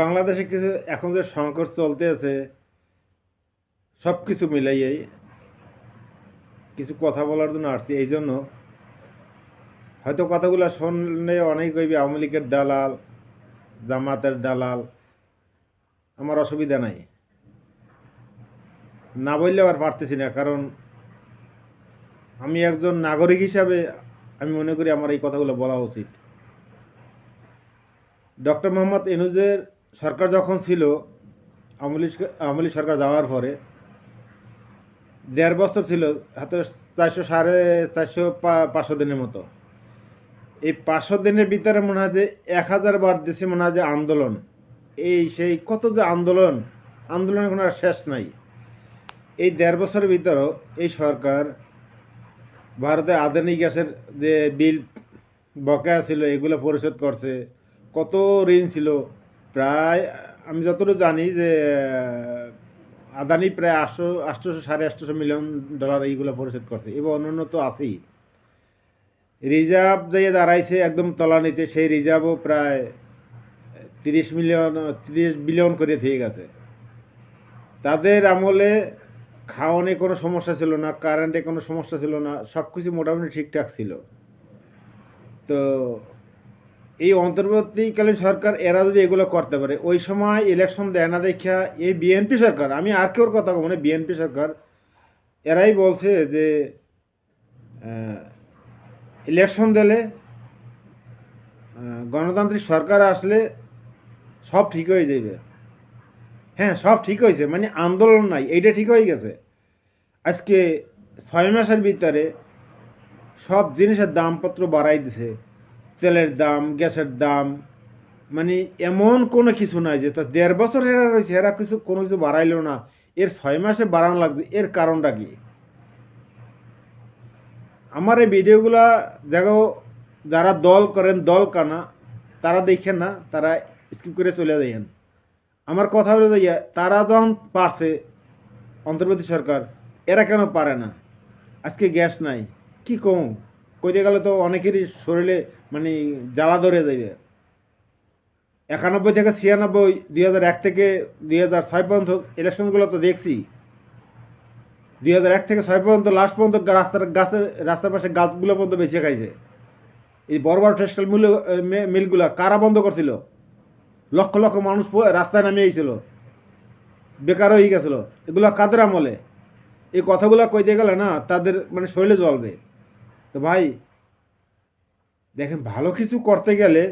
বাংলাদেশে কিছু এখন যে সংকট চলতে আছে, সব কিছু মিলাইয়াই কিছু কথা বলার জন্য আসছি। এই জন্য হয়তো কথাগুলো শুনলে অনেক কইবে আওয়ামী লীগের দালাল, জামাতের দালাল। আমার অসুবিধা নাই, না বললেও আর পারতেছি না, কারণ আমি একজন নাগরিক হিসাবে আমি মনে করি আমার এই কথাগুলো বলা উচিত। ডক্টর মোহাম্মদ ইউনূসের সরকার যখন ছিল, আওয়ামী লীগ সরকার যাওয়ার পরে ১.৫ বছর ছিল, হয়তো ৪০০ ৫০০ দিনের মতো। এই ৫০০ দিনের ভিতরে মনে হয় যে ১,০০০ বার দেশে মনে হয় যে আন্দোলন, এই সেই কত যে আন্দোলন, আন্দোলনের কোনো আর শেষ নাই। এই ১.৫ বছরের ভিতরেও এই সরকার ভারতে আদানি গ্যাসের যে বিল বকেয়া ছিল এগুলো পরিশোধ করছে। কত ঋণ ছিল, প্রায় আমি যতটুকু জানি যে আদানি প্রায় ৮০০ $৮৫০ মিলিয়ন এইগুলো পরিশোধ করছে, এবং অন্যান্য তো আছেই। রিজার্ভ যে দাঁড়াইছে একদম তলানিতে, সেই রিজার্ভও প্রায় ৩০ বিলিয়ন করে থেকে গেছে। তাদের আমলে খাওয়ানে কোনো সমস্যা ছিল না, কারেন্টে কোনো সমস্যা ছিল না, সব কিছু মোটামুটি ঠিকঠাক ছিল। তো এই অন্তর্বর্তীকালীন সরকার এরা যদি এগুলো করতে পারে, ওই সময় ইলেকশন দেয় না দেখা এই বিএনপি সরকার, আমি আর কেউর কথা বলবো না, বিএনপি সরকার এরাই বলছে যে ইলেকশন দিলে, গণতান্ত্রিক সরকার আসলে সব ঠিক হয়ে যাবে। হ্যাঁ, সব ঠিক হয়েছে, মানে আন্দোলন নাই, এইটা ঠিক হয়ে গেছে। আজকে ৬ মাসের ভিতরে সব জিনিসের দামপত্র বাড়াই দিছে, তেলের দাম, গ্যাসের দাম, মানে এমন কোনো কিছু নাই যে তো ১.৫ বছর এরা রয়েছে, এরা কিছু কোনো কিছু বাড়াইলো না, এর ৬ মাসে বাড়ানো লাগছে, এর কারণটা কি? আমার এই ভিডিওগুলা জায়গাও যারা দল করেন, দল কানা, তারা দেখেন না, তারা স্কিপ করে চলে যাইয়েন। আমার কথা হলো যে তারা যখন পারছে অন্তর্বর্তী সরকার, এরা কেন পারে না? আজকে গ্যাস নাই, কি কম কইতে গেলে তো অনেকেরই শরীরে মানে জ্বালা ধরে যাবে। ৯১ থেকে ৯৬, ২০০১ থেকে ২০০৬ পর্যন্ত ইলেকশনগুলো তো দেখছি। ২০০১ থেকে ৬ পর্যন্ত লাস্ট পর্যন্ত রাস্তার পাশে গাছগুলো পর্যন্ত বেঁচে খাইছে। এই বড় বড় টেক্সটাইল মিলগুলা কারা বন্ধ করছিল? লক্ষ লক্ষ মানুষ রাস্তায় নামে আইছিল, বেকার হয়ে গেছিল। এগুলো কাদের আমলে? এই কথাগুলো কইতে গেলে না তাদের শরীরে জ্বলবে। তো ভাই দেখেন, ভালো কিছু করতে গেলে